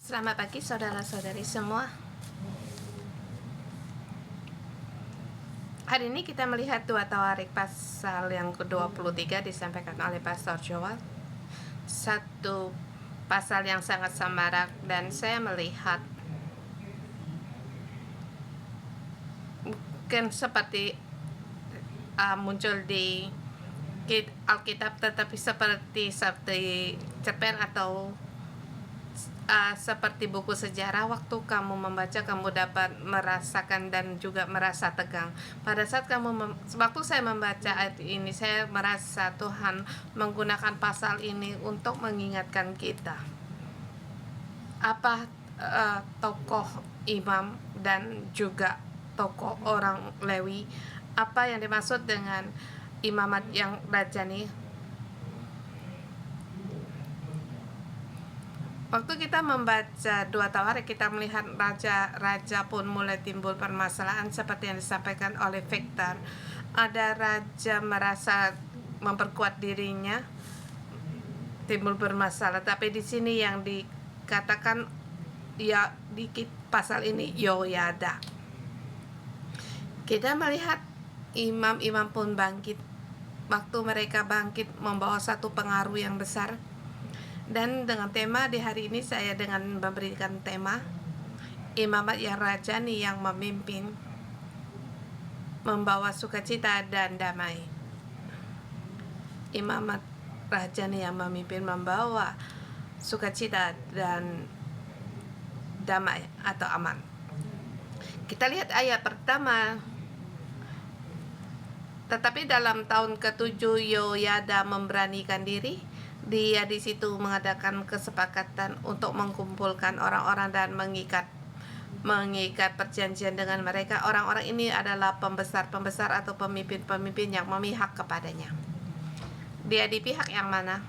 Selamat pagi saudara-saudari semua. Hari ini kita melihat 2 Tawarik pasal yang ke-23 disampaikan oleh Pastor Joel. Satu pasal yang sangat samarak, dan saya melihat mungkin seperti muncul di Alkitab, tetapi seperti cerpen atau seperti buku sejarah. Waktu kamu membaca, kamu dapat merasakan dan juga merasa tegang. Pada saat waktu saya membaca ayat ini, saya merasa Tuhan menggunakan pasal ini untuk mengingatkan kita apa tokoh imam dan juga tokoh orang Lewi, apa yang dimaksud dengan imamat yang rajani. Waktu kita membaca 2 Tawarik, kita melihat raja-raja pun mulai timbul permasalahan seperti yang disampaikan oleh Victor. Ada raja merasa memperkuat dirinya, timbul bermasalah. Tapi di sini yang dikatakan ya di pasal ini Yehoyada. Kita melihat imam-imam pun bangkit. Waktu mereka bangkit membawa satu pengaruh yang besar. Dan dengan tema di hari ini, saya dengan memberikan tema imamat yang rajani yang memimpin, membawa sukacita dan damai. Imamat rajani yang memimpin, membawa sukacita dan damai atau aman. Kita lihat ayat pertama. Tetapi dalam tahun ke-7 Yehoyada memberanikan diri. Dia di situ mengadakan kesepakatan untuk mengumpulkan orang-orang dan mengikat perjanjian dengan mereka. Orang-orang ini adalah pembesar-pembesar atau pemimpin-pemimpin yang memihak kepadanya. Dia di pihak yang mana?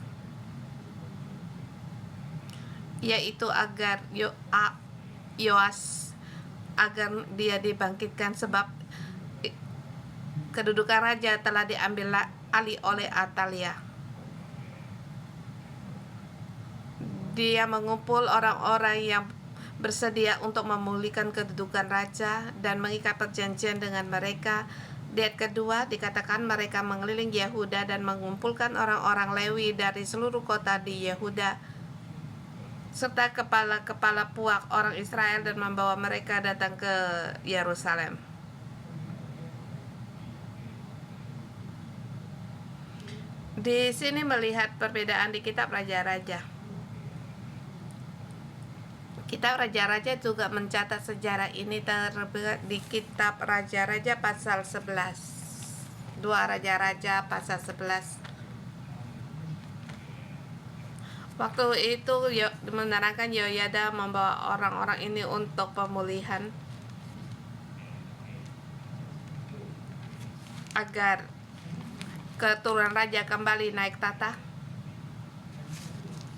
Yaitu agar Yoas agar dia dibangkitkan, sebab kedudukan raja telah diambil alih oleh Atalia. Dia mengumpul orang-orang yang bersedia untuk memulihkan kedudukan raja dan mengikat perjanjian dengan mereka. Di ayat kedua dikatakan mereka mengelilingi Yehuda dan mengumpulkan orang-orang Lewi dari seluruh kota di Yehuda serta kepala-kepala puak orang Israel dan membawa mereka datang ke Yerusalem. Di sini melihat perbedaan di kitab Raja-Raja. Kitab Raja-Raja juga mencatat sejarah ini terlihat di kitab Raja-Raja pasal 11. 2 Raja-Raja pasal 11. Waktu itu menerangkan Yehoyada membawa orang-orang ini untuk pemulihan agar keturunan raja kembali naik tata.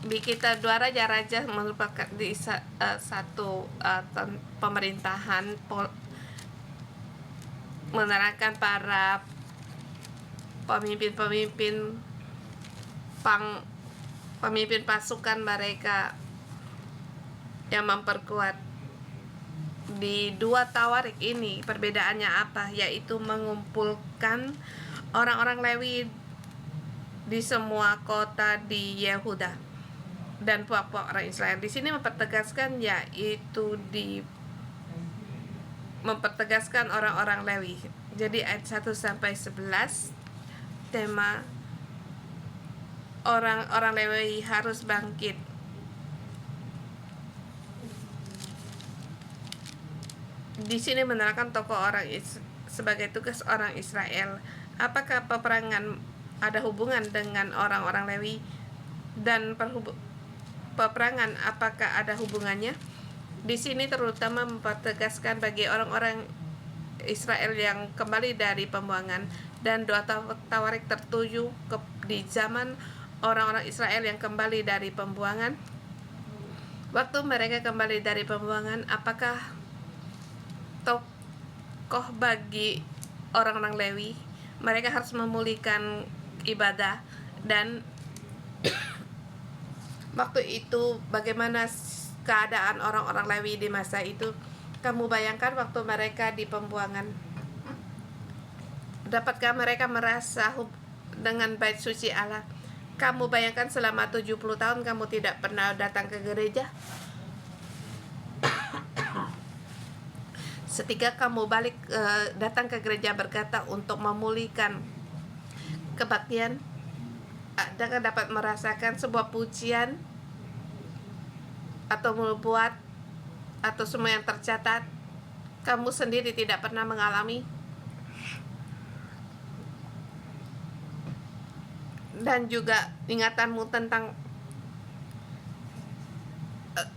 Di kitab 2 Raja-Raja merupakan satu pemerintahan menerangkan para pemimpin pasukan mereka yang memperkuat. Di 2 Tawarik ini perbedaannya apa? Yaitu mengumpulkan orang-orang Lewi di semua kota di Yehuda dan puak-puak orang Israel. Di sini mempertegaskan, yaitu mempertegaskan orang-orang Lewi. Jadi ayat 1 sampai 11 tema orang-orang Lewi harus bangkit. Di sini menerangkan tokoh orang sebagai tugas orang Israel. Apakah peperangan ada hubungan dengan orang-orang Lewi, dan peperangan apakah ada hubungannya? Di sini terutama mempertegaskan bagi orang-orang Israel yang kembali dari pembuangan, dan 2 Tawarik tertuju di zaman orang-orang Israel yang kembali dari pembuangan. Waktu mereka kembali dari pembuangan, apakah tokoh bagi orang-orang Lewi? Mereka harus memulihkan ibadah, dan waktu itu bagaimana keadaan orang-orang Lewi di masa itu. Kamu bayangkan waktu mereka di pembuangan, dapatkah mereka merasa dengan bait suci Allah? Kamu bayangkan selama 70 tahun kamu tidak pernah datang ke gereja. Setika kamu balik datang ke gereja berkata untuk memulihkan kebaktian, adakah dapat merasakan sebuah pujian atau membuat atau semua yang tercatat kamu sendiri tidak pernah mengalami? Dan juga ingatanmu tentang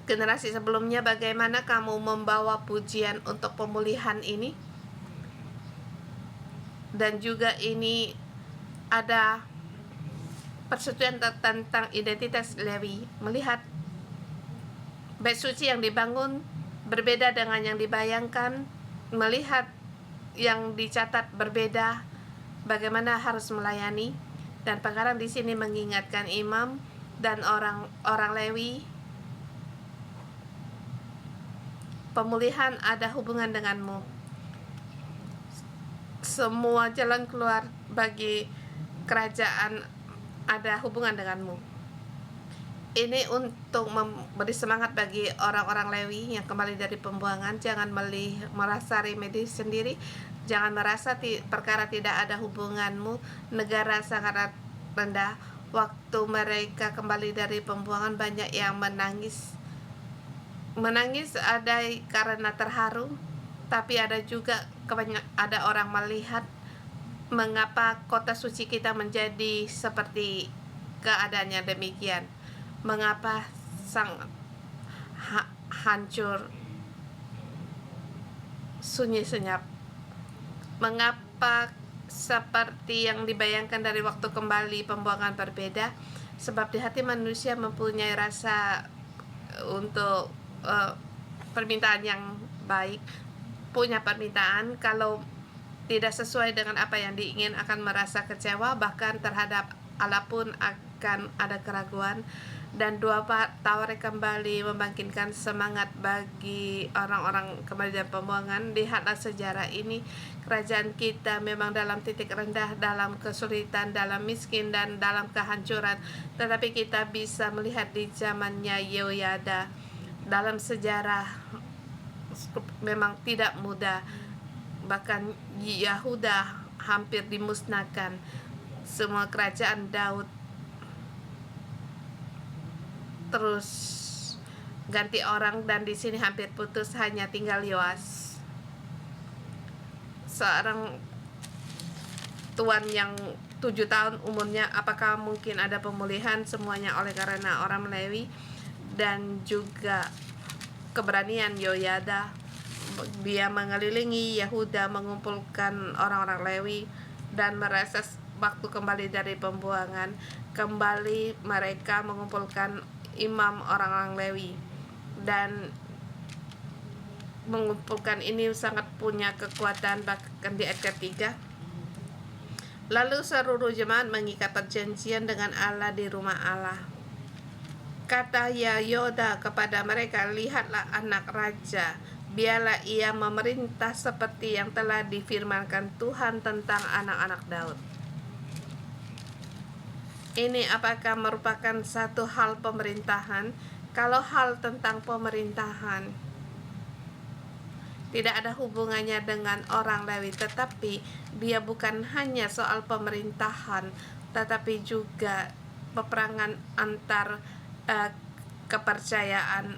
generasi sebelumnya, bagaimana kamu membawa pujian untuk pemulihan ini. Dan juga ini ada persetujuan tentang identitas Lewi, melihat bait suci yang dibangun berbeda dengan yang dibayangkan, melihat yang dicatat berbeda, bagaimana harus melayani. Dan pengarang di sini mengingatkan imam dan orang Lewi, pemulihan ada hubungan denganmu. Semua jalan keluar bagi kerajaan ada hubungan denganmu. Ini untuk memberi semangat bagi orang-orang Lewi yang kembali dari pembuangan. Jangan merasa remedi sendiri. Jangan merasa perkara tidak ada hubunganmu. Negara sangat rendah. Waktu mereka kembali dari pembuangan, banyak yang menangis. Menangis ada karena terharu, tapi ada juga ada orang melihat mengapa kota suci kita menjadi seperti keadaannya demikian. Mengapa sangat hancur, sunyi senyap. Mengapa seperti yang dibayangkan dari waktu kembali pembuangan berbeda? Sebab di hati manusia mempunyai rasa untuk permintaan yang baik, punya permintaan. Kalau tidak sesuai dengan apa yang diingin akan merasa kecewa, bahkan terhadap Allah pun akan ada keraguan. Dan dua tawar kembali membangkitkan semangat bagi orang-orang kembali dari pembuangan. Lihatlah sejarah ini, kerajaan kita memang dalam titik rendah, dalam kesulitan, dalam miskin, dan dalam kehancuran. Tetapi kita bisa melihat di zamannya Yehoyada, dalam sejarah memang tidak mudah. Bahkan Yehuda hampir dimusnahkan. Semua kerajaan Daud terus ganti orang, dan di sini hampir putus, hanya tinggal Yoas, seorang tuan yang 7 tahun umurnya. Apakah mungkin ada pemulihan? Semuanya oleh karena orang Lewi dan juga keberanian Yehoyada. Dia mengelilingi Yehuda, mengumpulkan orang-orang Lewi, dan merasa waktu kembali dari pembuangan, kembali mereka mengumpulkan imam orang-orang Lewi, dan mengumpulkan ini sangat punya kekuatan. Bahkan di ayat ketiga, lalu seluruh jemaat mengikat perjanjian dengan Allah di rumah Allah. Kata Yehoyada kepada mereka, lihatlah anak raja, biarlah ia memerintah seperti yang telah difirmankan Tuhan tentang anak-anak Daud. Ini apakah merupakan satu hal pemerintahan? Kalau hal tentang pemerintahan tidak ada hubungannya dengan orang Lewi, tetapi dia bukan hanya soal pemerintahan, tetapi juga peperangan antar kepercayaan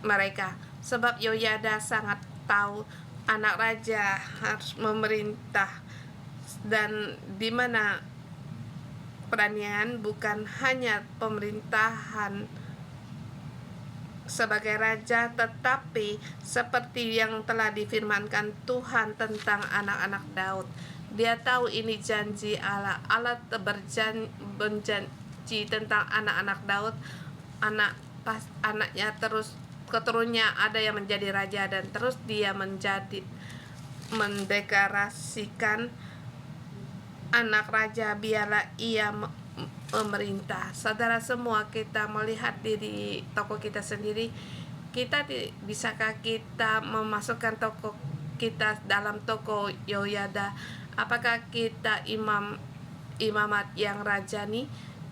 mereka. Sebab Yehoyada sangat tahu anak raja harus memerintah, dan di mana peranian bukan hanya pemerintahan sebagai raja, tetapi seperti yang telah difirmankan Tuhan tentang anak-anak Daud. Dia tahu ini janji Allah. Allah berjanji tentang anak-anak Daud, anaknya terus keturunannya ada yang menjadi raja, dan terus dia mendeklarasikan anak raja biarlah ia memerintah. Saudara semua, kita melihat diri toko kita sendiri, Bisakah kita memasukkan toko kita dalam toko Yoyada? Apakah kita imamat yang rajani?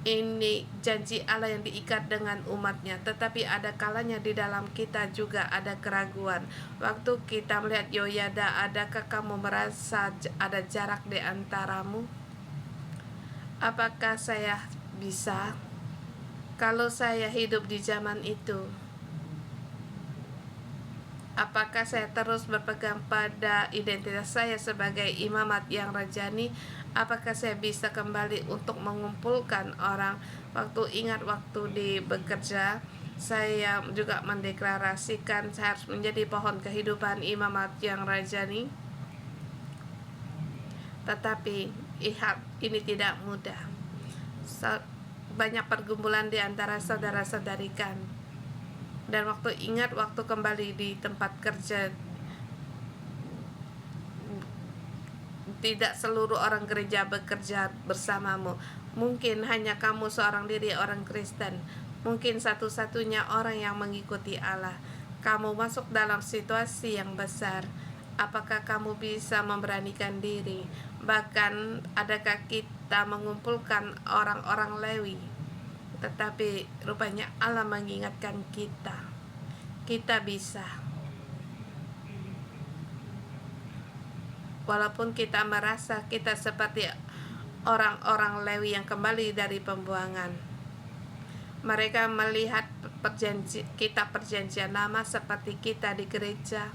Ini janji Allah yang diikat dengan umatnya, tetapi ada kalanya di dalam kita juga ada keraguan. Waktu kita melihat Yoyada, adakah kamu merasa ada jarak di antaramu? Apakah saya bisa? Kalau saya hidup di zaman itu, apakah saya terus berpegang pada identitas saya sebagai imamat yang rajani? Apakah saya bisa kembali untuk mengumpulkan orang? Waktu di bekerja, saya juga mendeklarasikan saya harus menjadi pohon kehidupan imamat yang rajani. Tetapi ini tidak mudah. Banyak pergumulan di antara saudara-saudarikan. Dan waktu kembali di tempat kerja, tidak seluruh orang gereja bekerja bersamamu. Mungkin hanya kamu seorang diri orang Kristen, mungkin satu-satunya orang yang mengikuti Allah. Kamu masuk dalam situasi yang besar. Apakah kamu bisa memberanikan diri? Bahkan adakah kita mengumpulkan orang-orang Lewi? Tetapi rupanya Allah mengingatkan kita bisa. Walaupun kita merasa kita seperti orang-orang Lewi yang kembali dari pembuangan, mereka melihat kitab perjanjian lama seperti kita di gereja.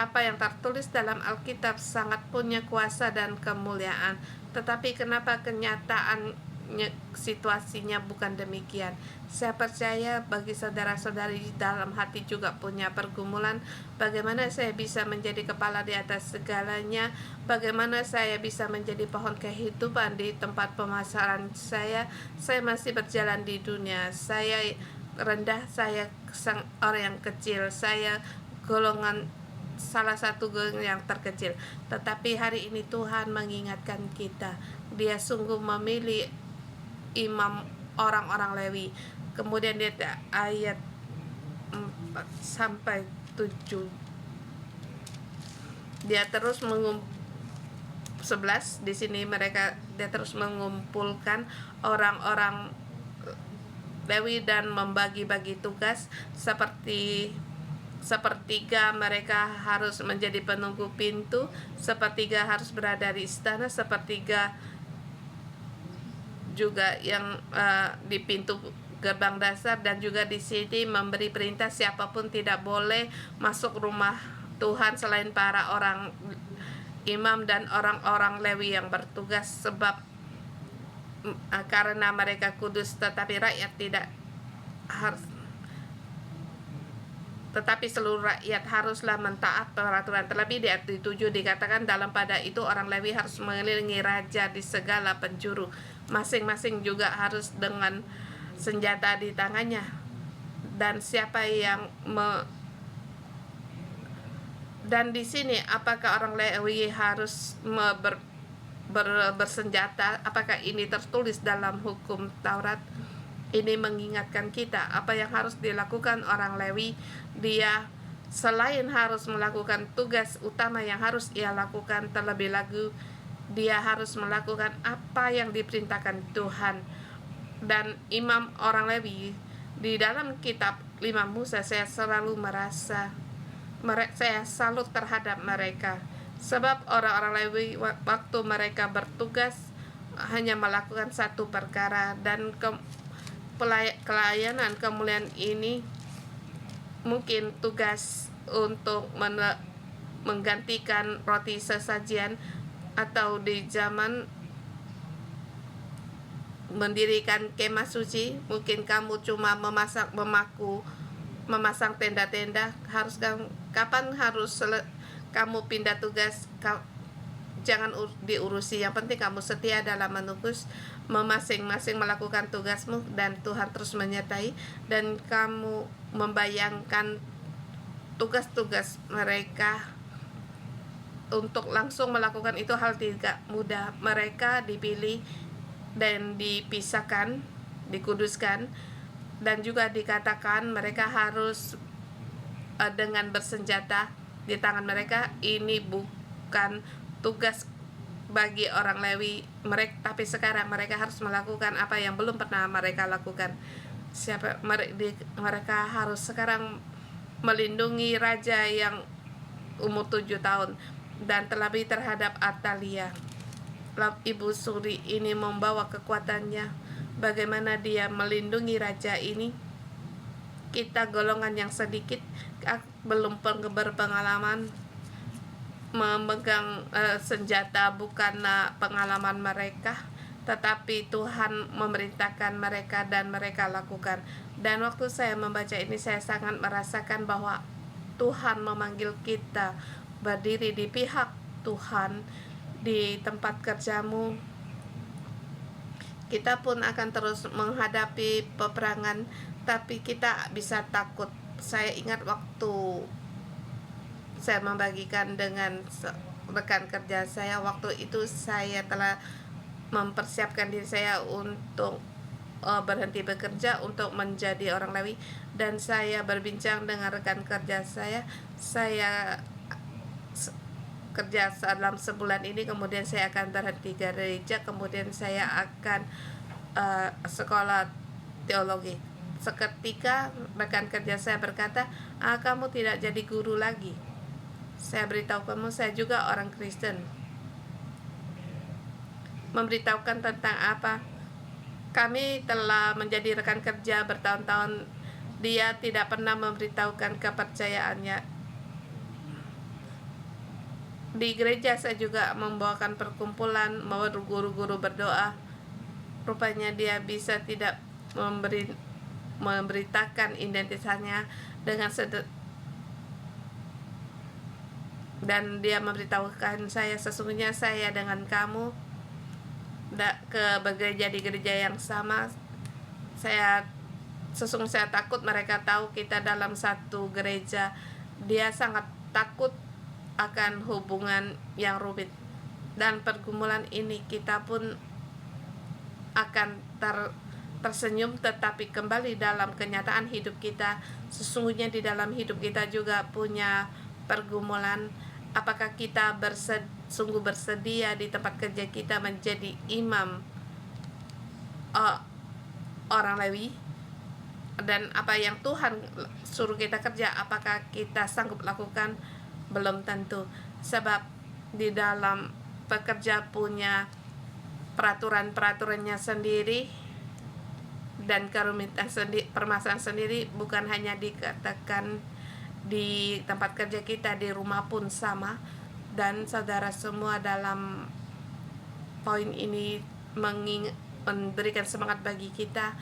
Apa yang tertulis dalam Alkitab sangat punya kuasa dan kemuliaan, tetapi kenapa situasinya bukan demikian? Saya percaya bagi saudara-saudari dalam hati juga punya pergumulan. Bagaimana saya bisa menjadi kepala di atas segalanya? Bagaimana saya bisa menjadi pohon kehidupan di tempat pemasaran saya? Saya masih berjalan di dunia. Saya rendah, saya orang yang kecil, saya salah satu golongan yang terkecil. Tetapi hari ini Tuhan mengingatkan kita. Dia sungguh memilih imam orang-orang Lewi. Kemudian dia ayat 4 sampai 7. Dia terus 11 di sini dia terus mengumpulkan orang-orang Lewi dan membagi-bagi tugas sepertiga mereka harus menjadi penunggu pintu, sepertiga harus berada di istana, sepertiga juga yang di pintu gerbang dasar, dan juga di sini memberi perintah siapapun tidak boleh masuk rumah Tuhan selain para orang imam dan orang-orang Lewi yang bertugas, sebab karena mereka kudus, tetapi seluruh rakyat haruslah mentaat peraturan. Terlebih di ayat 7 dikatakan, dalam pada itu orang Lewi harus mengelilingi raja di segala penjuru. Masing-masing juga harus dengan senjata di tangannya. Dan siapa yang dan di sini apakah orang Lewi harus bersenjata? Apakah ini tertulis dalam hukum Taurat? Ini mengingatkan kita apa yang harus dilakukan orang Lewi. Dia selain harus melakukan tugas utama yang harus ia lakukan, terlebih lagi dia harus melakukan apa yang diperintahkan Tuhan. Dan imam orang Lewi di dalam kitab 5 Musa, saya selalu merasa saya salut terhadap mereka, sebab orang-orang Lewi waktu mereka bertugas hanya melakukan satu perkara, dan pelayanan kemuliaan ini mungkin tugas untuk menggantikan roti sesajian, atau di zaman mendirikan kemah suci, mungkin kamu cuma memasang tenda-tenda. Kapan harus kamu pindah tugas? Jangan diurusi, yang penting kamu setia dalam menunggus, masing-masing melakukan tugasmu, dan Tuhan terus menyertai. Dan kamu membayangkan tugas-tugas mereka untuk langsung melakukan itu hal tidak mudah. Mereka dipilih dan dipisahkan, dikuduskan, dan juga dikatakan mereka harus dengan bersenjata di tangan mereka. Ini bukan tugas bagi orang Lewi mereka, tapi sekarang mereka harus melakukan apa yang belum pernah mereka lakukan. Mereka harus sekarang melindungi raja yang umur 7 tahun, dan terlebih terhadap Atalia. Ibu suri ini membawa kekuatannya, bagaimana dia melindungi raja ini. Kita golongan yang sedikit belum berpengalaman memegang senjata, bukanlah pengalaman mereka, tetapi Tuhan memerintahkan mereka dan mereka lakukan. Dan waktu saya membaca ini, saya sangat merasakan bahwa Tuhan memanggil kita berdiri di pihak Tuhan di tempat kerjamu. Kita pun akan terus menghadapi peperangan, tapi kita bisa takut. Saya ingat waktu saya membagikan dengan rekan kerja saya, waktu itu saya telah mempersiapkan diri saya untuk berhenti bekerja untuk menjadi orang Lewi, dan saya berbincang dengan rekan kerja saya kerja dalam sebulan ini, kemudian saya akan berhenti gereja, kemudian saya akan sekolah teologi. Seketika rekan kerja saya berkata, kamu tidak jadi guru lagi. Saya beritahu kamu, saya juga orang Kristen. Memberitahukan tentang apa? Kami telah menjadi rekan kerja bertahun-tahun. Dia tidak pernah memberitahukan kepercayaannya. Di gereja saya juga membawakan perkumpulan, membawa guru-guru berdoa. Rupanya dia bisa tidak memberitakan identitasnya dengan dan dia memberitahukan saya, sesungguhnya saya dengan kamu bekerja di gereja yang sama. Sesungguhnya saya takut mereka tahu kita dalam satu gereja. Dia sangat takut akan hubungan yang rumit, dan pergumulan ini kita pun akan tersenyum, tetapi kembali dalam kenyataan hidup kita. Sesungguhnya di dalam hidup kita juga punya pergumulan. Apakah kita sungguh bersedia di tempat kerja kita menjadi imam orang Lewi, dan apa yang Tuhan suruh kita kerja, apakah kita sanggup lakukan? Belum tentu, sebab di dalam pekerja punya peraturan-peraturannya sendiri dan kerumitan permasalahan sendiri. Bukan hanya dikatakan di tempat kerja kita, di rumah pun sama. Dan saudara semua, dalam poin ini memberikan semangat bagi kita.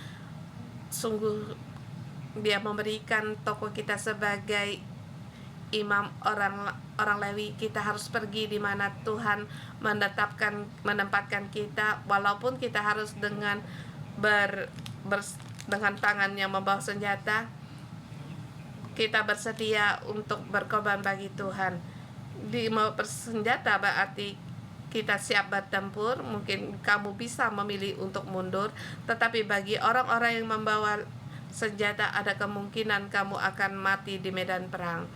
Sungguh dia memberikan tokoh kita sebagai imam orang Lewi. Kita harus pergi di mana Tuhan menempatkan kita, walaupun kita harus dengan dengan tangan yang membawa senjata. Kita bersedia untuk berkorban bagi Tuhan. Di mau bersenjata berarti kita siap bertempur. Mungkin kamu bisa memilih untuk mundur, tetapi bagi orang-orang yang membawa senjata, ada kemungkinan kamu akan mati di medan perang.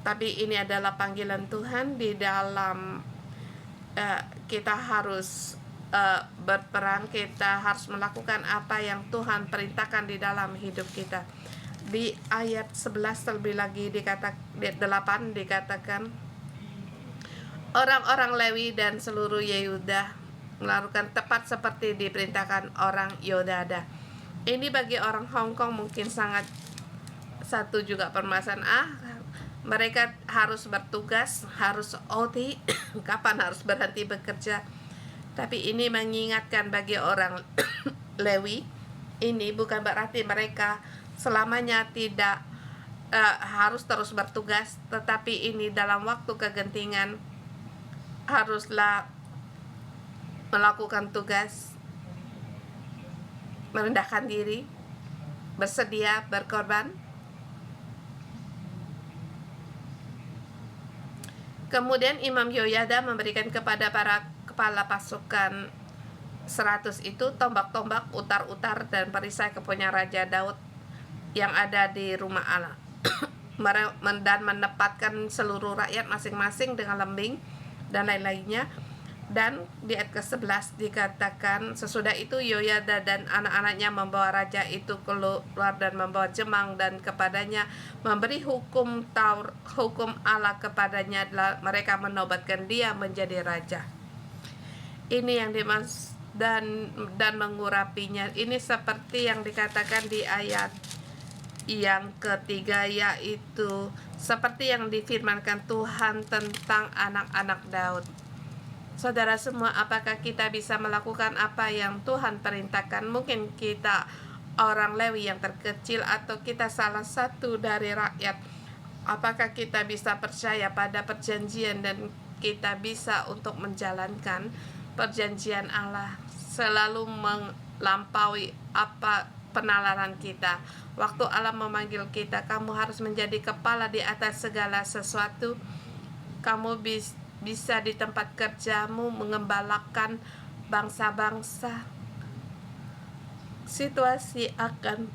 Tapi ini adalah panggilan Tuhan di dalam kita harus berperang. Kita harus melakukan apa yang Tuhan perintahkan di dalam hidup kita. Di ayat 11 terlebih lagi di 8 dikatakan, orang-orang Lewi dan seluruh Yehuda melakukan tepat seperti diperintahkan orang Yodada. Ini bagi orang Hong Kong mungkin sangat satu juga permasalahan. Mereka harus bertugas, harus OT, kapan harus berhenti bekerja. Tapi ini mengingatkan bagi orang Lewi, ini bukan berarti mereka selamanya tidak harus terus bertugas, tetapi ini dalam waktu kegentingan haruslah melakukan tugas, merendahkan diri, bersedia berkorban. Kemudian Imam Yoyada memberikan kepada para kepala pasukan 100 itu tombak-tombak, utar-utar, dan perisai kepunyaan Raja Daud. yang ada di rumah Allah dan menempatkan seluruh rakyat masing-masing dengan lembing dan lain-lainnya. Dan di ayat ke-11 dikatakan, sesudah itu Yoyada dan anak-anaknya membawa raja itu keluar dan membawa jemang, dan kepadanya memberi hukum Allah kepadanya, mereka menobatkan dia menjadi raja. Ini yang dimaksud dan mengurapinya. Ini seperti yang dikatakan di ayat yang ketiga, yaitu seperti yang difirmankan Tuhan tentang anak-anak Daud. Saudara semua, apakah kita bisa melakukan apa yang Tuhan perintahkan? Mungkin kita orang Lewi yang terkecil, atau kita salah satu dari rakyat. Apakah kita bisa percaya pada perjanjian dan kita bisa untuk menjalankan perjanjian Allah, selalu melampaui apa penalaran kita? Waktu Allah memanggil kita, kamu harus menjadi kepala di atas segala sesuatu. Kamu bisa di tempat kerjamu mengembalakan bangsa-bangsa. Situasi akan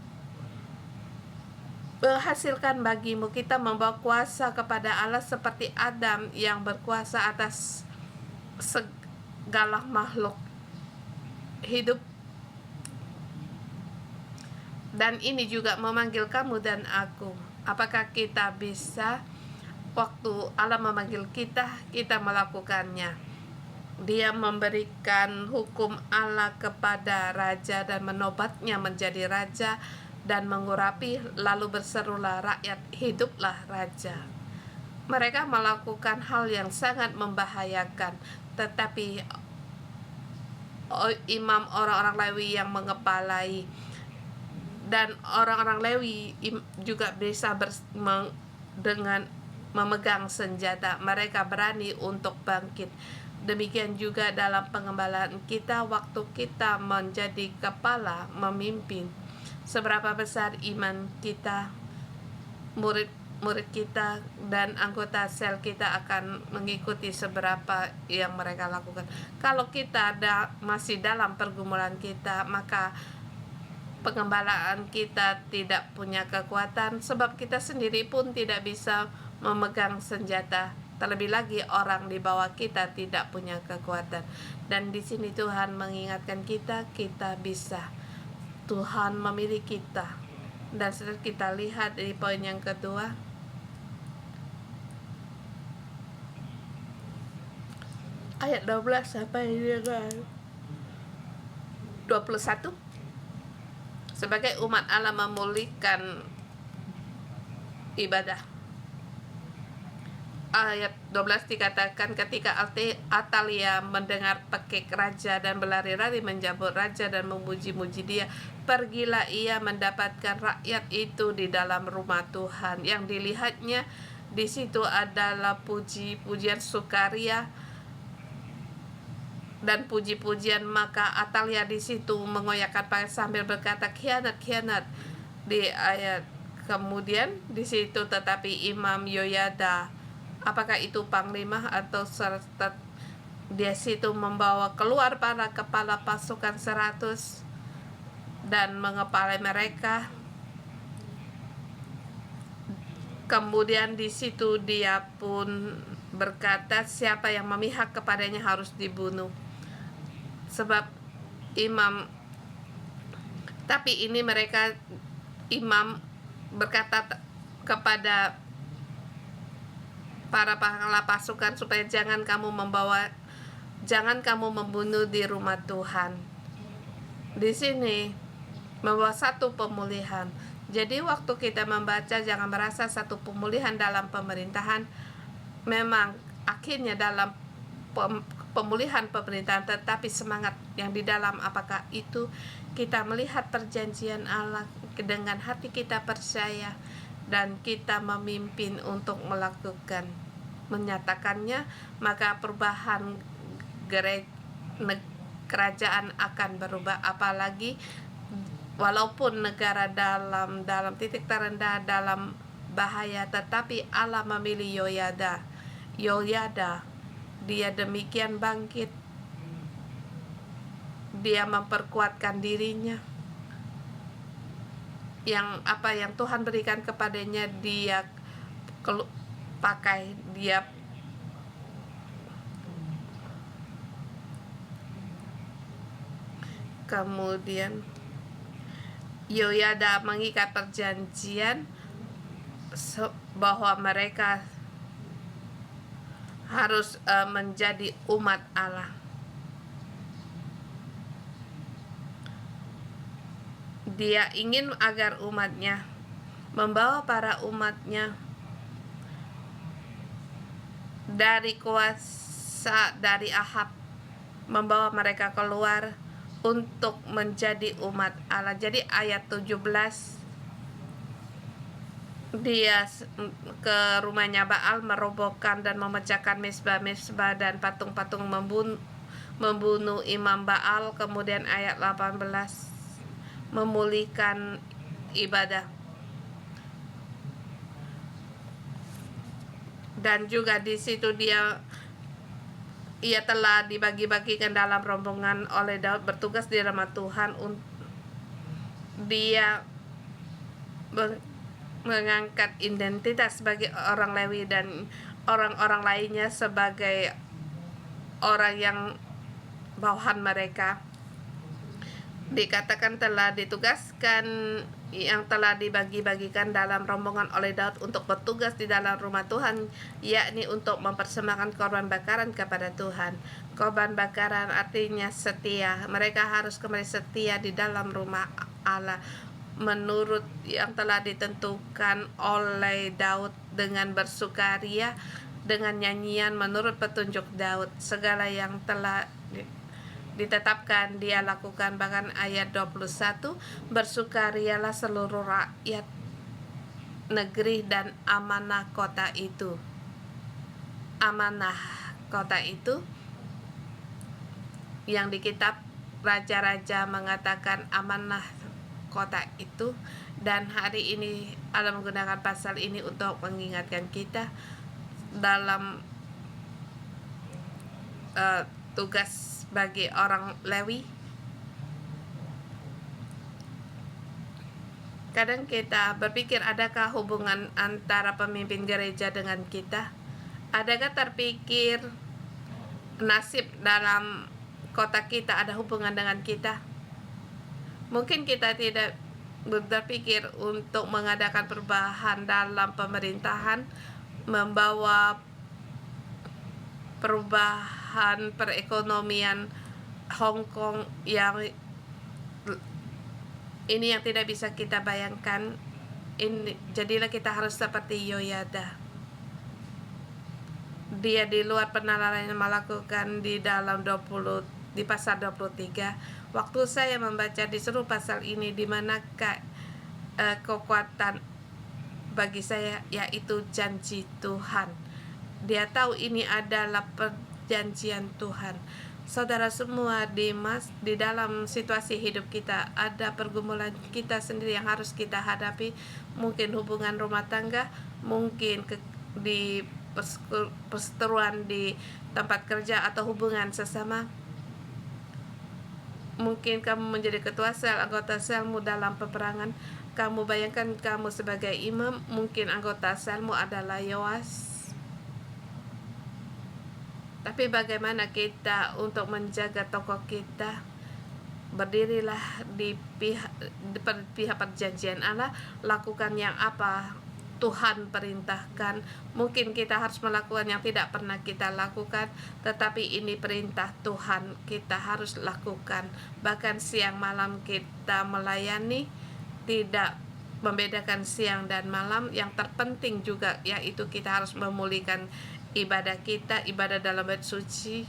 menghasilkan bagimu. Kita membawa kuasa kepada Allah seperti Adam yang berkuasa atas segala makhluk hidup. Dan ini juga memanggil kamu dan aku. Apakah kita bisa, waktu Allah memanggil kita, kita melakukannya? Dia memberikan hukum Allah kepada raja dan menobatnya menjadi raja dan mengurapi, lalu berserulah rakyat, hiduplah raja. Mereka melakukan hal yang sangat membahayakan, tetapi imam orang-orang Lewi yang mengepalai, dan orang-orang Lewi juga bisa dengan memegang senjata. Mereka berani untuk bangkit. Demikian juga dalam pengembalaan kita, waktu kita menjadi kepala, memimpin. Seberapa besar iman kita, murid kita dan anggota sel kita akan mengikuti seberapa yang mereka lakukan. Kalau kita masih dalam pergumulan kita, maka pengembalaan kita tidak punya kekuatan, sebab kita sendiri pun tidak bisa memegang senjata. Terlebih lagi orang di bawah kita tidak punya kekuatan. Dan di sini Tuhan mengingatkan kita, kita bisa. Tuhan memilih kita. Dan setelah kita lihat di poin yang kedua, ayat 12 sampai dengan 21. Sebagai umat Allah memulihkan ibadah. Ayat 12 dikatakan, ketika Atalia mendengar pekik raja dan berlari-lari menjambut raja dan memuji-muji dia, pergilah ia mendapatkan rakyat itu di dalam rumah Tuhan. Yang dilihatnya di situ adalah puji-pujian sukaria dan puji-pujian. Maka Atalia di situ mengoyakkan pakaian sambil berkata, khianat, khianat. Di ayat kemudian di situ, tetapi Imam Yoyada, apakah itu panglima atau serta, dia situ membawa keluar para kepala pasukan 100 dan mengepalai mereka. Kemudian di situ dia pun berkata, siapa yang memihak kepadanya harus dibunuh. Sebab imam, tapi ini mereka, imam berkata kepada para kepala pasukan supaya jangan kamu membunuh di rumah Tuhan. Di sini membawa satu pemulihan. Jadi waktu kita membaca, jangan merasa satu pemulihan dalam pemerintahan. Memang akhirnya dalam pemulihan pemerintahan, tetapi semangat yang di dalam, apakah itu kita melihat perjanjian Allah dengan hati kita percaya dan kita memimpin untuk menyatakannya, maka perubahan kerajaan akan berubah. Apalagi walaupun negara dalam titik terendah, dalam bahaya, tetapi Allah memilih Yoyada, dia demikian bangkit, dia memperkuatkan dirinya. yang Tuhan berikan kepadanya dia pakai, dia kemudian Yehoyada mengikat perjanjian bahwa mereka harus menjadi umat Allah. Dia ingin agar umatnya, membawa para umatnya dari kuasa dari Ahab, membawa mereka keluar untuk menjadi umat Allah. Jadi ayat 17, dia ke rumahnya Baal, merobohkan dan memecahkan mesbah-mesbah dan patung-patung, membunuh imam Baal. Kemudian ayat 18, memulihkan ibadah. Dan juga di situ ia telah dibagi-bagikan dalam rombongan oleh Daud, bertugas di rumah Tuhan. Dia mengangkat identitas sebagai orang Lewi dan orang-orang lainnya sebagai orang yang bawahan mereka. Dikatakan telah ditugaskan, yang telah dibagi-bagikan dalam rombongan oleh Daud untuk bertugas di dalam rumah Tuhan, yakni untuk mempersembahkan korban bakaran kepada Tuhan. Korban bakaran artinya setia. Mereka harus kembali setia di dalam rumah Allah menurut yang telah ditentukan oleh Daud, dengan bersukaria, dengan nyanyian menurut petunjuk Daud. Segala yang telah ditetapkan dia lakukan. Bahkan ayat 21, bersukarialah seluruh rakyat negeri dan amanah kota itu. Amanah kota itu yang di kitab Raja-Raja mengatakan amanah kota itu. Dan hari ini Allah menggunakan pasal ini untuk mengingatkan kita dalam tugas bagi orang Lewi. Kadang kita berpikir, adakah hubungan antara pemimpin gereja dengan kita? Adakah terpikir nasib dalam kota kita ada hubungan dengan kita? Mungkin kita tidak berpikir untuk mengadakan perubahan dalam pemerintahan, membawa perubahan perekonomian Hong Kong yang ini yang tidak bisa kita bayangkan. Jadilah kita harus seperti Yehoyada. Dia di luar penalaran yang melakukan di dalam di pasal 23. Waktu saya membaca di seluruh pasal ini, di manakah kekuatan bagi saya, yaitu janji Tuhan. Dia tahu ini adalah perjanjian Tuhan. Saudara semua, di dalam situasi hidup kita ada pergumulan kita sendiri yang harus kita hadapi. Mungkin hubungan rumah tangga, mungkin di perseteruan di tempat kerja atau hubungan sesama. Mungkin kamu menjadi ketua sel, anggota selmu dalam peperangan. Kamu bayangkan kamu sebagai imam, mungkin anggota selmu adalah Yoas. Tapi bagaimana kita untuk menjaga tokoh kita? Berdirilah di pihak perjanjian Allah, lakukan yang apa Tuhan perintahkan. Mungkin kita harus melakukan yang tidak pernah kita lakukan, tetapi ini perintah Tuhan, kita harus lakukan. Bahkan siang malam kita melayani, tidak membedakan siang dan malam. Yang terpenting juga yaitu kita harus memulihkan ibadah kita, ibadah dalam bait suci,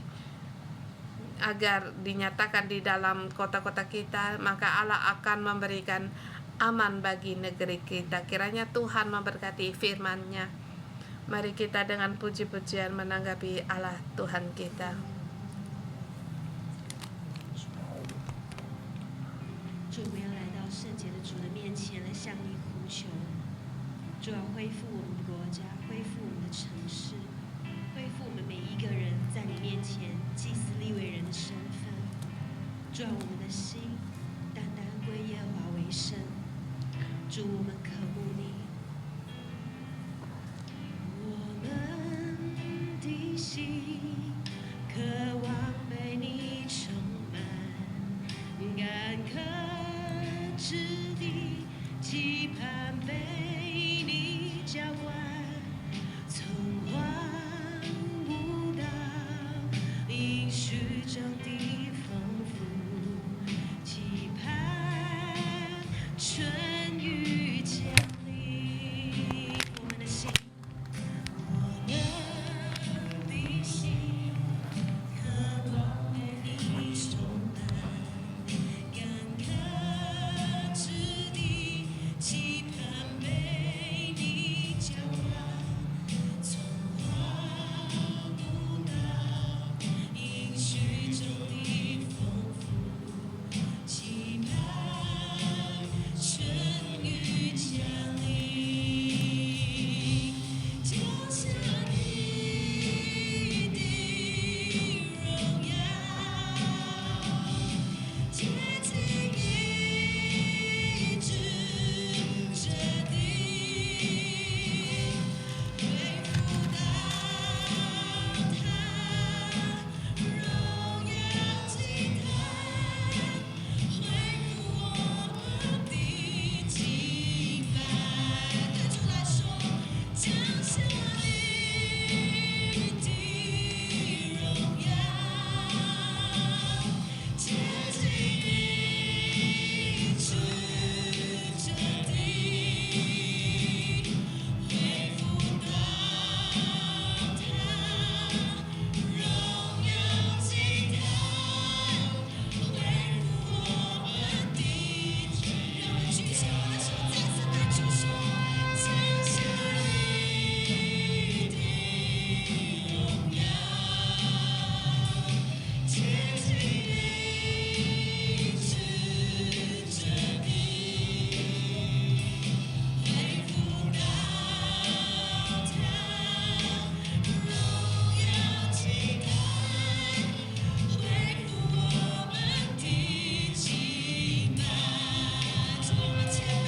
agar dinyatakan di dalam kota-kota kita. Maka Allah akan memberikan aman bagi negeri kita. Kiranya Tuhan memberkati firman-Nya. Mari kita dengan puji-pujian menanggapi Allah Tuhan kita. 主，我们要来到圣洁的主的面前，来向你呼求。主要恢复我们的国家，恢复我们的城市，恢复我们每一个人在你面前祭司利未人的身份。主要我们的心单单归耶和华为圣。主，我们渴慕你，我们的心渴望被你充满，干渴之地，期盼被你浇灌，从荒芜到应许中的丰富，期盼春雨降临。我们的心，我们的心渴望被你充满，干渴之地，期盼被你浇灌，从荒芜到应许中的丰富，期盼春雨降临，降下你的荣耀，接近医治这地，恢复到他荣耀祭坛，恢复我们的敬拜。对主来说，降下你的荣耀，接近医治这地，恢复到他荣耀祭坛，恢复我们的天。让我们举起我的手，再次对主说：降下你的荣耀，接近医治这地，恢复到他荣耀祭坛，恢复我们的敬拜。主，我们谦卑，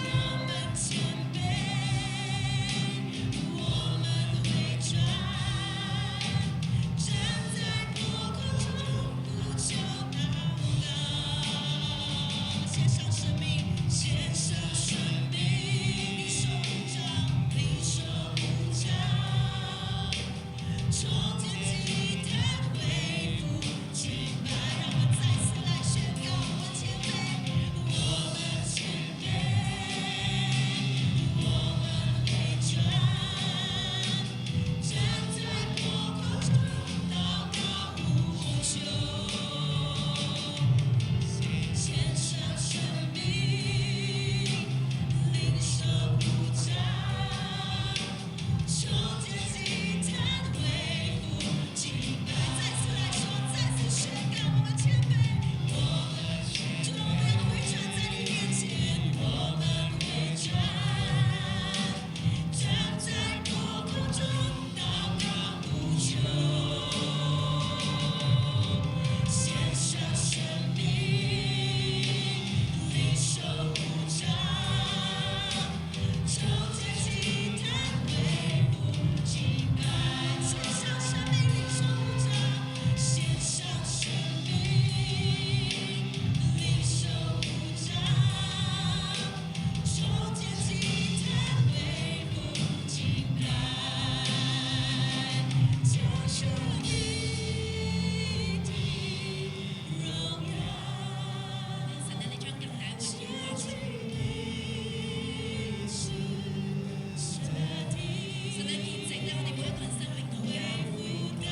我们谦卑，我们回转，站在破口中呼求祷告，献上生命，献上生命，领受呼召，领受呼召，重建祭坛，恢复敬拜。让我们再次来宣告，我们谦卑，我们谦卑，我们回转，站在破口中祷告呼求，献上生命，领受呼召，重建祭坛，恢复敬拜。再次来说，再次宣告，我们谦卑，我们主，我们要回转在你面前，我们回转，站在破口中祷告呼求，献上生命，领受呼召，重建祭坛，恢复敬拜。献上生命，领受呼召，献上生命，领受呼召，重建祭坛，恢复敬拜。降下你的荣耀，神的力將近大會顯化出嚟。神的見證喺我哋每一個人生命度嘅。恢復到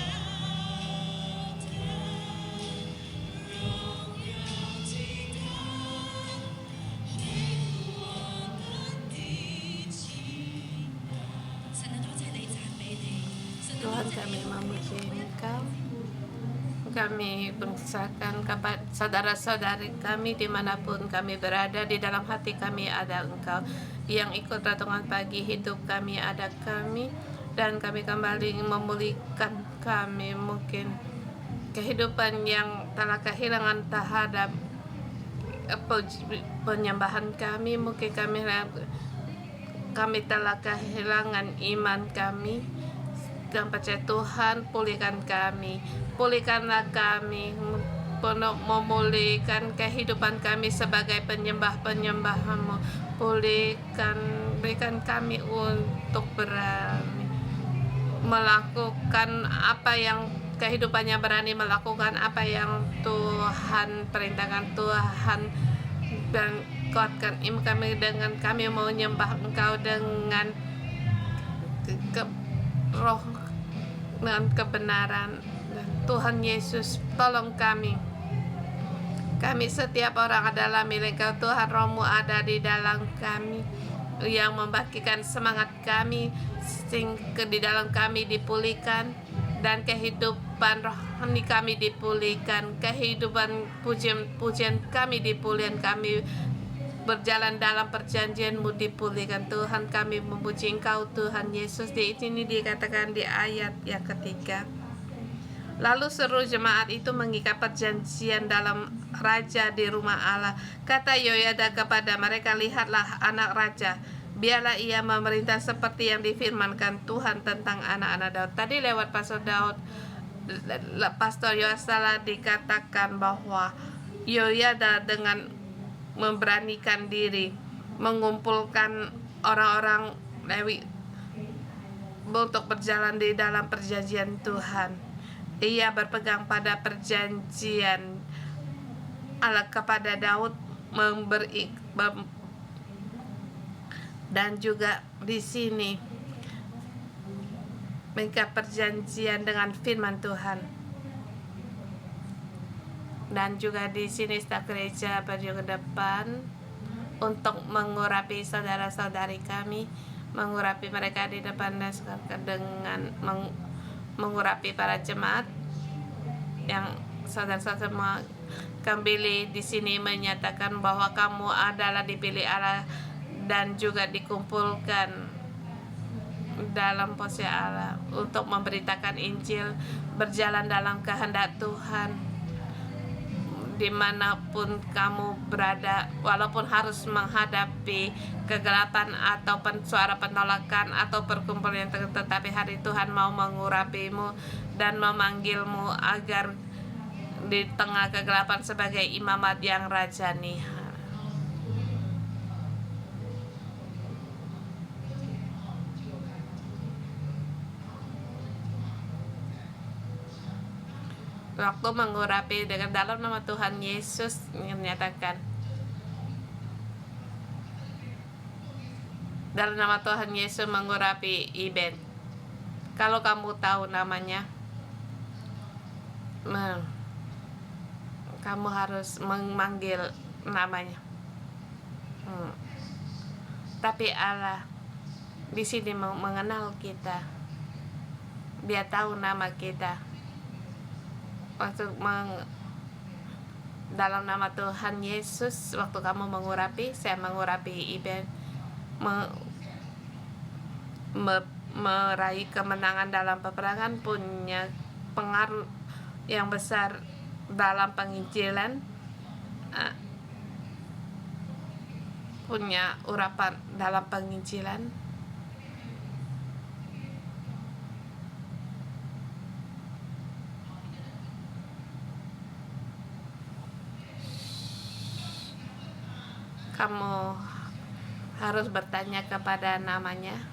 他榮耀祭壇，恢復我們的敬拜。神啊，多謝你，讚美你。神啊， Tuhan 多謝 kami 你。 memuji Engkau. Kami bangsakan kepada saudara-saudari kami dimanapun kami berada, di dalam hati kami ada Engkau. Yang ikut renungan pagi hidup kami ada kami, dan kami kembali memulihkan kami mungkin kehidupan yang telah kehilangan terhadap penyembahan kami. Mungkin kami telah kehilangan iman kami dan percaya Tuhan, pulihkanlah kami, memulihkan kehidupan kami sebagai penyembah-penyembah-Mu. Berikan kami untuk berani melakukan apa yang kehidupannya, berani melakukan apa yang Tuhan perintahkan. Tuhan, dan kuatkan iman kami dengan kami mau menyembah Engkau dengan roh dengan kebenaran. Dan Tuhan Yesus, tolong kami setiap orang adalah milik Engkau Tuhan. Roh-Mu ada di dalam kami yang membagikan semangat kami, sehingga di dalam kami dipulihkan dan kehidupan rohani kami dipulihkan, kehidupan pujian kami dipulihkan, kami berjalan dalam perjanjian-Mu dipulihkan. Tuhan, kami memuji Engkau Tuhan Yesus. Di sini dikatakan di ayat yang ketiga, lalu seluruh jemaat itu mengikat perjanjian dalam raja di rumah Allah. Kata Yoyada kepada mereka, lihatlah anak raja, biarlah ia memerintah seperti yang difirmankan Tuhan tentang anak-anak Daud. Tadi lewat Pastor Yoas telah dikatakan bahwa Yoyada dengan memberanikan diri mengumpulkan orang-orang Lewi untuk berjalan di dalam perjanjian Tuhan. Ia berpegang pada perjanjian Allah kepada Daud, dan juga di sini mengikat perjanjian dengan firman Tuhan. Dan juga di sini staf gereja berjuang ke depan untuk mengurapi saudara-saudari kami, mengurapi mereka di depan dengan mengurapi para jemaat yang saudara-saudara semua. Kembali di sini menyatakan bahwa kamu adalah dipilih Allah dan juga dikumpulkan dalam posisi Allah untuk memberitakan Injil, berjalan dalam kehendak Tuhan dimanapun kamu berada, walaupun harus menghadapi kegelapan atau suara penolakan atau perkumpulan yang tetapi hari Tuhan mau mengurapimu dan memanggilmu agar di tengah kegelapan sebagai imamat yang rajani. Waktu mengurapi dengan dalam nama Tuhan Yesus menyatakan, dalam nama Tuhan Yesus mengurapi Iben. Kalau kamu tahu namanya, kamu harus memanggil namanya. Tapi Allah di sini mengenal kita. Dia tahu nama kita. Waktu dalam nama Tuhan Yesus, waktu kamu mengurapi, saya mengurapi Iben, meraih kemenangan dalam peperangan, punya pengaruh yang besar dalam penginjilan, punya urapan dalam penginjilan. Kamu harus bertanya kepada namanya.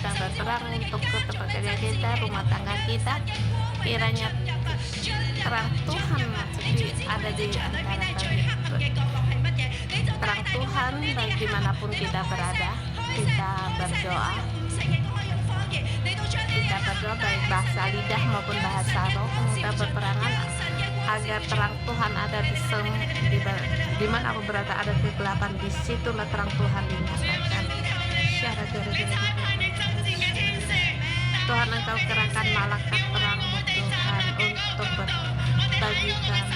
kita berperang untuk ke tempat kerja kita, rumah tangga kita. Kiranya terang Tuhan ada di antara kami. Terang Tuhan dimanapun kita berada. Kita berdoa baik bahasa lidah maupun bahasa roh. Kita berperangan agar terang Tuhan ada di mana aku berada ada kegelapan, di situlah terang Tuhan dinyatakan. Tuhan, Engkau kerahkan malaikat terang-Mu Tuhan untuk berbagi kami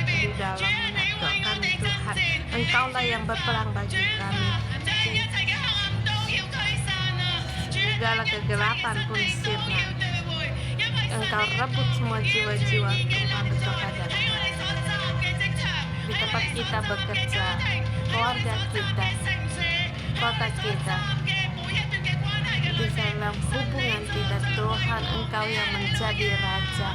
di dalam menegak kami Tuhan. Engkaulah yang berperang bagi kami. Segala kegelapan pun sirna. Engkau rebut semua jiwa-jiwa kembali kepada di tempat kita bekerja, keluarga kita, kota kita, di dalam hubungan kita. Tuhan, Engkau yang menjadi Raja.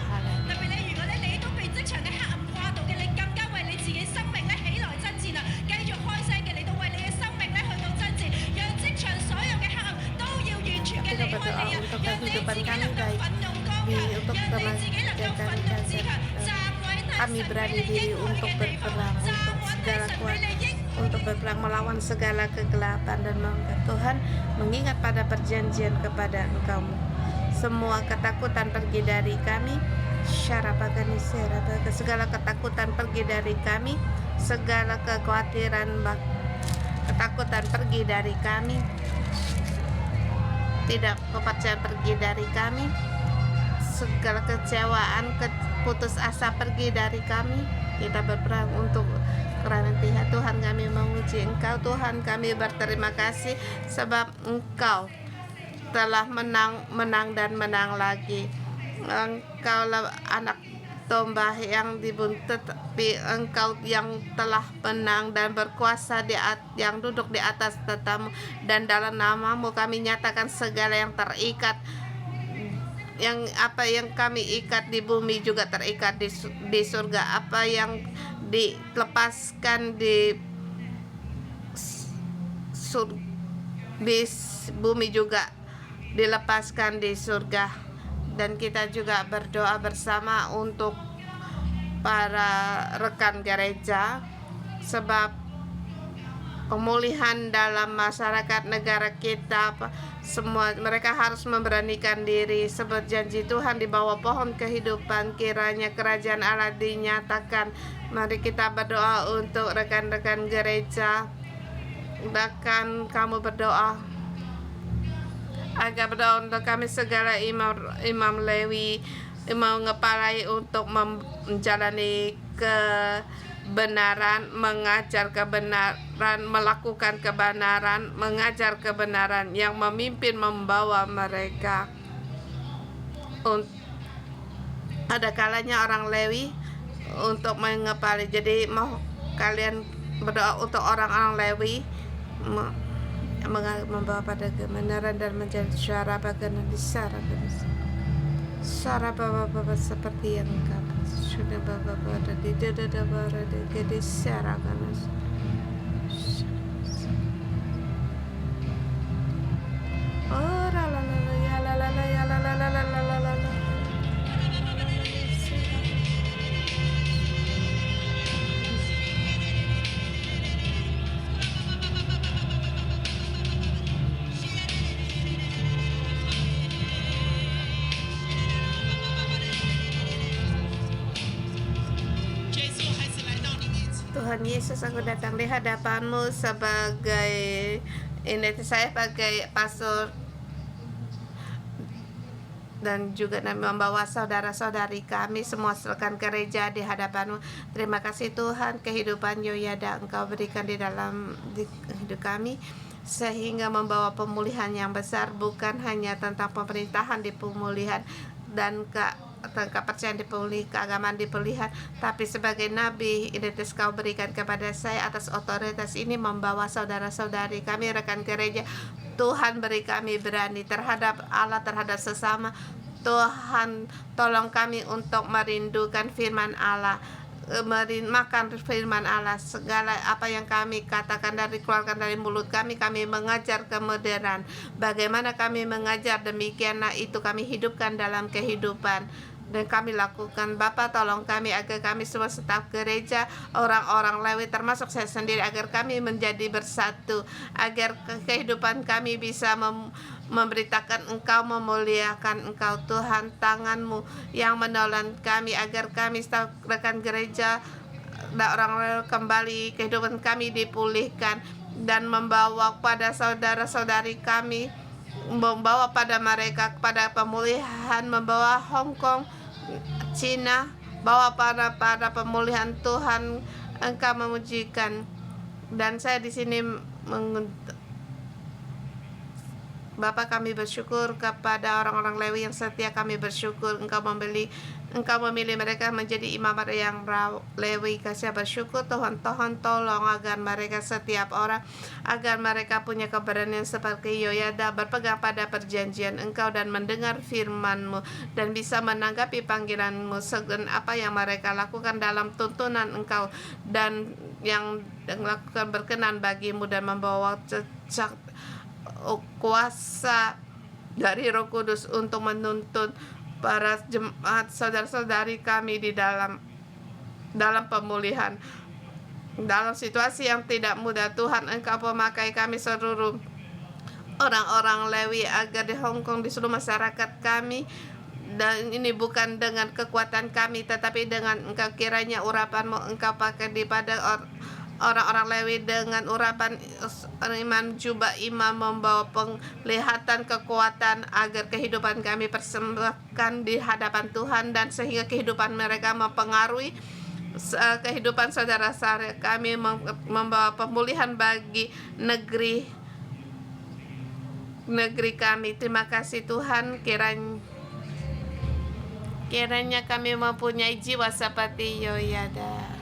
Kita berdoa untuk kehidupan kami baik untuk teman-teman kami berani diri untuk berperang untuk berperang melawan segala kegelapan dan Tuhan mengingat pada perjanjian kepada Engkau. Semua ketakutan pergi dari kami. Segala ketakutan pergi dari kami. Segala kekhawatiran ketakutan pergi dari kami. Tidak kepercayaan pergi dari kami. Segala kecewaan, putus asa pergi dari kami. Kita berperang untuk kerana Tuhan kami memuji Engkau. Tuhan, kami berterima kasih sebab Engkau telah menang dan menang lagi. Engkaulah anak domba yang dibuntut, tapi Engkau yang telah menang dan berkuasa yang duduk di atas tahtamu, dan dalam nama-Mu kami nyatakan segala yang terikat, yang apa yang kami ikat di bumi juga terikat di surga, apa yang dilepaskan di bumi juga dilepaskan di surga. Dan kita juga berdoa bersama untuk para rekan gereja sebab pemulihan dalam masyarakat negara kita. Semua mereka harus memberanikan diri sebab janji Tuhan di bawah pohon kehidupan. Kiranya kerajaan Allah dinyatakan. Mari kita berdoa untuk rekan-rekan gereja. Bahkan kamu berdoa agar berdoa untuk kami segala imam Lewi, imam ngepalai untuk menjalani kebenaran, mengajar kebenaran, melakukan kebenaran, mengajar kebenaran, yang memimpin membawa mereka. Ada kalanya orang Lewi untuk mengepalai. Jadi mau kalian berdoa untuk orang-orang Lewi membawa pada kebenaran dan menjadi suara bagaimana suara bapak-bapak seperti yang Engkau sudah bapak-bapak ada di dada-dada di suara ganas. Oh la la la ya la la la ya la la la la la la. Tuhan Yesus, aku datang di hadapan-Mu sebagai saya sebagai pastor dan juga membawa saudara-saudari kami semua rekan gereja di hadapan-Mu. Terima kasih Tuhan, kehidupan Yoyada Engkau berikan di dalam hidup kami sehingga membawa pemulihan yang besar, bukan hanya tentang pemerintahan di pemulihan dan kepercayaan dipulih, keagamaan dipulihkan, tapi sebagai nabi identitas Kau berikan kepada saya atas otoritas ini membawa saudara-saudari kami rekan gereja. Tuhan beri kami berani terhadap Allah, terhadap sesama. Tuhan tolong kami untuk merindukan firman Allah, makan firman Allah. Segala apa yang kami katakan keluarkan dari mulut kami mengajar kemudahan. Bagaimana kami mengajar, demikianlah itu kami hidupkan dalam kehidupan dan kami lakukan. Bapa, tolong kami agar kami semua staf gereja, orang-orang Lewi termasuk saya sendiri, agar kami menjadi bersatu, agar kehidupan kami bisa memberitakan Engkau, memuliakan Engkau. Tuhan, tangan-Mu yang menolong kami agar kami staf rekan gereja dan orang kembali, kehidupan kami dipulihkan dan membawa pada saudara-saudari kami, membawa pada mereka kepada pemulihan, membawa Hong Kong, Cina, bawa pada pemulihan. Tuhan, Engkau memujikan. Dan saya di sini Bapa, kami bersyukur kepada orang-orang Lewi yang setia. Kami bersyukur Engkau memilih mereka menjadi imam yang Lewi. Kasih bersyukur Tuhan, tolong agar mereka setiap orang, agar mereka punya keberanian seperti Yoyada, berpegang pada perjanjian Engkau dan mendengar firman-Mu dan bisa menanggapi panggilan-Mu, dan apa yang mereka lakukan dalam tuntunan Engkau dan yang lakukan berkenan bagi-Mu dan membawa kuasa dari Roh Kudus untuk menuntun para jemaat saudara-saudari kami di dalam pemulihan dalam situasi yang tidak mudah. Tuhan, Engkau memakai kami seluruh orang-orang Lewi agar di Hong Kong, di seluruh masyarakat kami, dan ini bukan dengan kekuatan kami tetapi dengan Engkau. Kiranya urapan-Mu Engkau pakai di pada orang-orang Lewi dengan urapan iman, jubah imam, membawa penglihatan kekuatan agar kehidupan kami persembahkan di hadapan Tuhan, dan sehingga kehidupan mereka mempengaruhi kehidupan saudara-saudara kami, membawa pemulihan bagi negeri kami. Terima kasih Tuhan, kiranya kami mempunyai jiwa seperti Yoyada.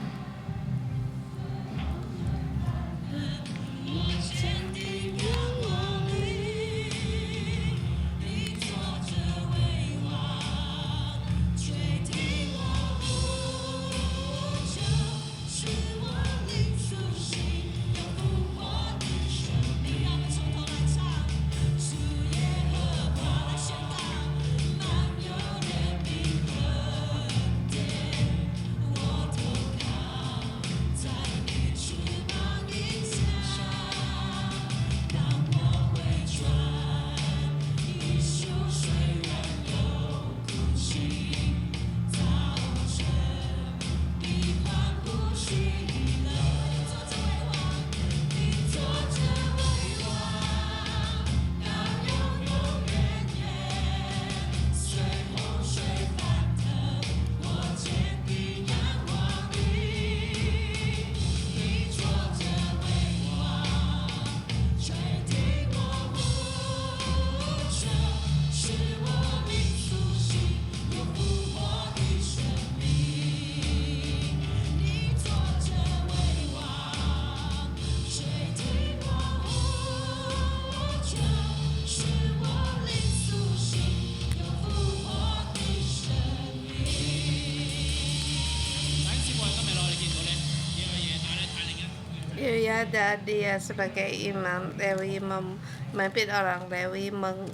Yoyada, dia sebagai imam Lewi memimpin orang Lewi membawa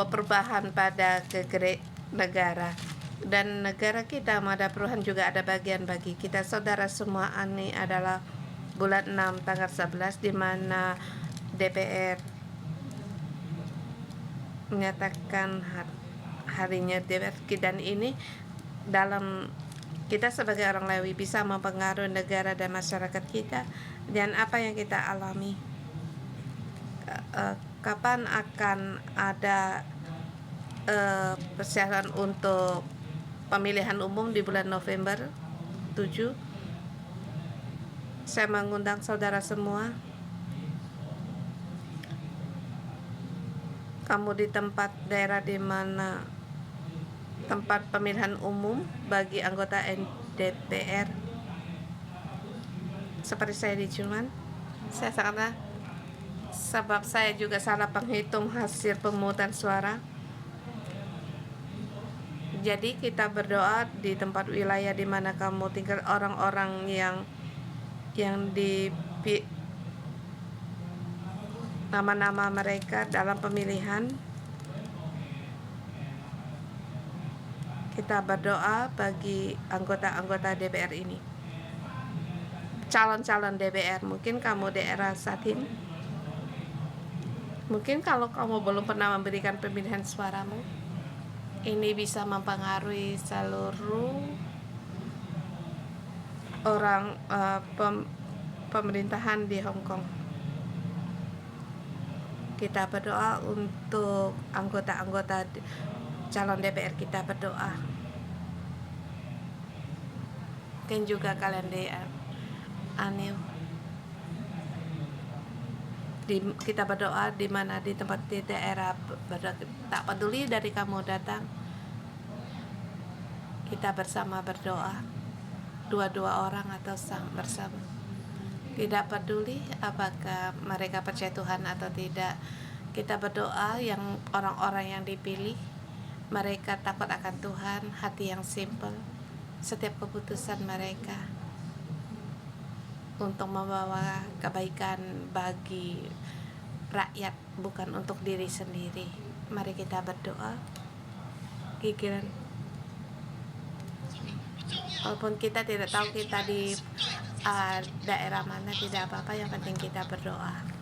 perubahan pada negara, dan negara kita ada perubahan juga, ada bagian bagi kita saudara semua. Ini adalah bulan 6 tanggal 11 di mana DPR menyatakan harinya DPR, dan ini dalam kita sebagai orang Lewi bisa mempengaruhi negara dan masyarakat kita. Dan apa yang kita alami, kapan akan ada persiapan untuk pemilihan umum di bulan November 7. Saya mengundang saudara semua, kamu di tempat daerah di mana tempat pemilihan umum bagi anggota DPR, seperti saya di Jerman, saya sangat, sebab saya juga salah penghitung hasil pemungutan suara, Jadi kita berdoa di tempat wilayah di mana kamu tinggal, orang-orang yang di nama-nama mereka dalam pemilihan. Kita berdoa bagi anggota-anggota DPR ini, calon-calon DPR. Mungkin kamu daerah Satin, mungkin kalau kamu belum pernah memberikan pemilihan suaramu, ini bisa mempengaruhi seluruh orang pemerintahan di Hong Kong. Kita berdoa untuk anggota-anggota calon DPR, kita berdoa. Mungkin juga kalian di Anil. Kita berdoa di mana di tempat di daerah, tak peduli dari kamu datang, kita bersama berdoa, dua-dua orang atau bersama. Tidak peduli apakah mereka percaya Tuhan atau tidak, kita berdoa yang orang-orang yang dipilih, mereka takut akan Tuhan, hati yang simple, setiap keputusan mereka untuk membawa kebaikan bagi rakyat, bukan untuk diri sendiri. Mari kita berdoa. Gigiran. Walaupun kita tidak tahu kita di daerah mana, tidak apa-apa, yang penting kita berdoa.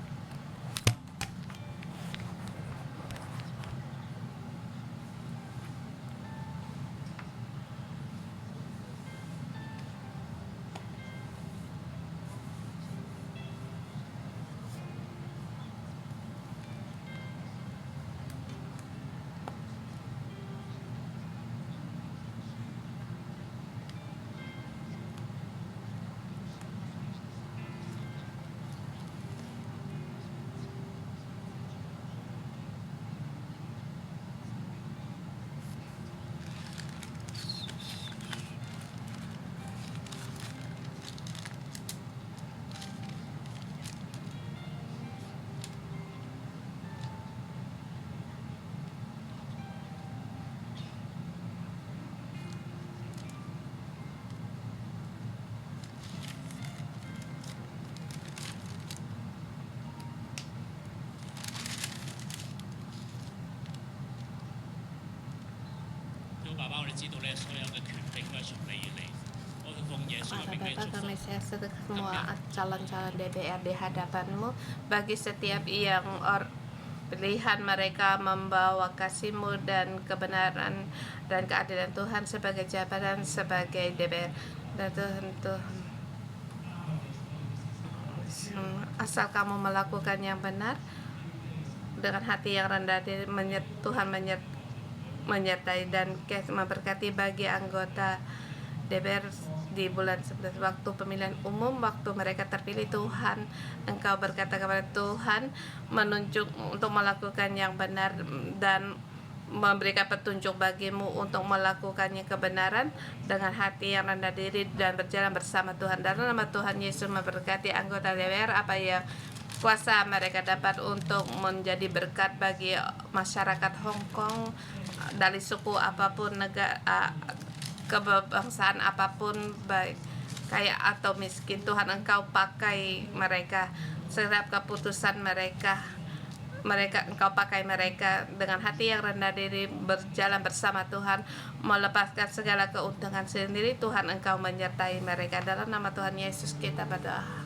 Bapak, kami sehat semua calon-calon DPR di hadapanmu, bagi setiap yang pilihan mereka membawa kasih-Mu dan kebenaran dan keadilan Tuhan sebagai jabatan sebagai DPR. Dan Tuhan, asal kamu melakukan yang benar dengan hati yang rendah diri, Tuhan menyertai dan memberkati bagi anggota DPR di bulan 11 waktu pemilihan umum, waktu mereka terpilih. Tuhan, Engkau berkata kepada Tuhan, menunjuk untuk melakukan yang benar dan memberikan petunjuk bagimu untuk melakukannya kebenaran dengan hati yang rendah diri dan berjalan bersama Tuhan. Dalam nama Tuhan Yesus, memberkati anggota DPR, apa yang kuasa mereka dapat untuk menjadi berkat bagi masyarakat Hong Kong dari suku apapun, negara, kebangsaan apapun, baik kaya atau miskin. Tuhan, Engkau pakai mereka, setiap keputusan mereka Engkau pakai mereka dengan hati yang rendah diri, berjalan bersama Tuhan, melepaskan segala keuntungan sendiri. Tuhan, Engkau menyertai mereka. Dalam nama Tuhan Yesus kita berdoa.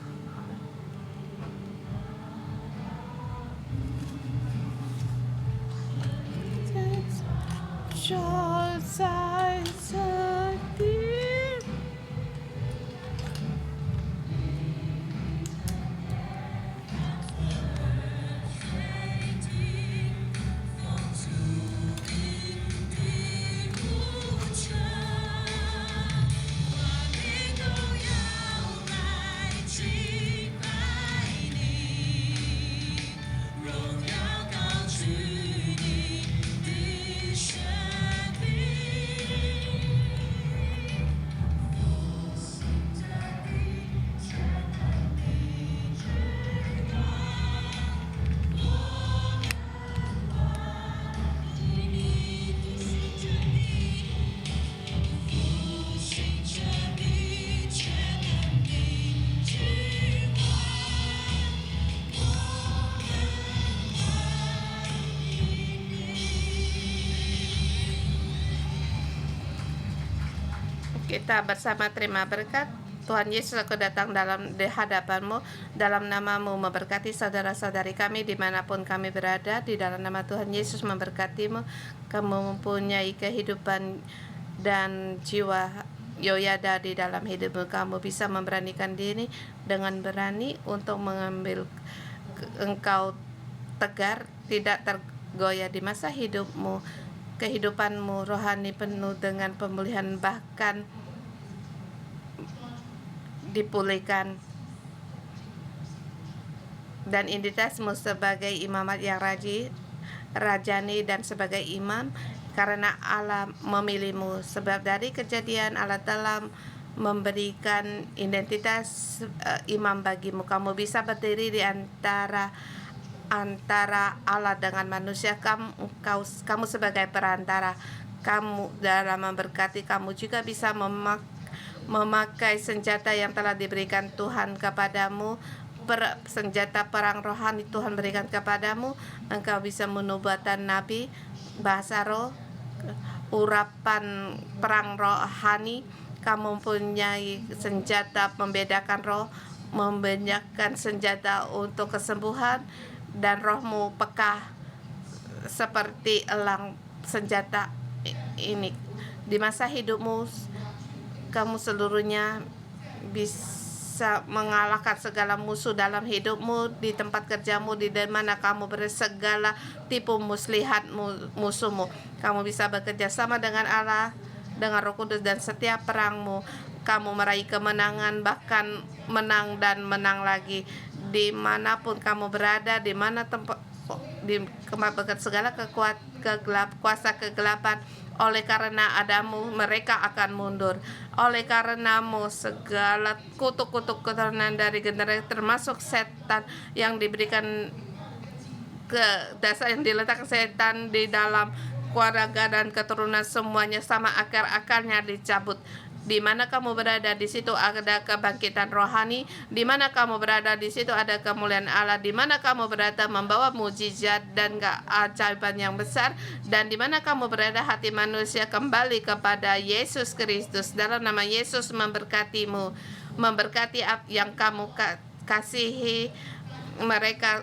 Kita bersama terima berkat. Tuhan Yesus, aku datang di hadapan-Mu, dalam nama-Mu memberkati saudara-saudari kami dimanapun kami berada. Di dalam nama Tuhan Yesus memberkati-Mu. Kamu mempunyai kehidupan dan jiwa Yoyada di dalam hidupmu. Kamu bisa memberanikan diri dengan berani untuk mengambil engkau tegar, tidak tergoyah di masa hidupmu. Kehidupanmu rohani penuh dengan pemulihan, bahkan dipulihkan, dan identitasmu sebagai imamat yang rajani dan sebagai imam, karena Allah memilihmu. Sebab dari kejadian Allah telah memberikan identitas imam bagimu. Kamu bisa berdiri di antara Allah dengan manusia. Kamu sebagai perantara. Kamu dalam memberkati, kamu juga bisa memakai senjata yang telah diberikan Tuhan kepadamu. Senjata perang rohani Tuhan berikan kepadamu. Engkau bisa menubuatkan nabi, bahasa roh, urapan perang rohani. Kamu mempunyai senjata membedakan roh, membedakan senjata untuk kesembuhan, dan rohmu peka seperti elang senjata ini. Di masa hidupmu, kamu seluruhnya bisa mengalahkan segala musuh dalam hidupmu, di tempat kerjamu, di mana kamu segala tipu muslihat musuhmu. Kamu bisa bekerja sama dengan Allah, dengan Roh Kudus, dan setiap perangmu kamu meraih kemenangan, bahkan menang dan menang lagi. Dimanapun kamu berada, di mana tempat segala kuasa kegelapan, oleh karena adamu mereka akan mundur. Oleh karenamu segala kutuk-kutuk keturunan dari generasi, termasuk setan yang diberikan ke dasar, yang diletakkan setan di dalam keluarga dan keturunan, semuanya sama akar-akarnya dicabut. Di mana kamu berada, di situ ada kebangkitan rohani. Di mana kamu berada, di situ ada kemuliaan Allah. Di mana kamu berada, membawa mujizat dan keajaiban yang besar. Dan di mana kamu berada, hati manusia kembali kepada Yesus Kristus. Dalam nama Yesus memberkatimu, memberkati yang kamu kasihi, mereka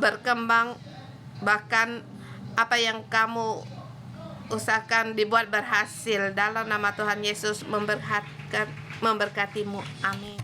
berkembang, bahkan apa yang kamu usahakan dibuat berhasil. Dalam nama Tuhan Yesus memberkatimu. Amin.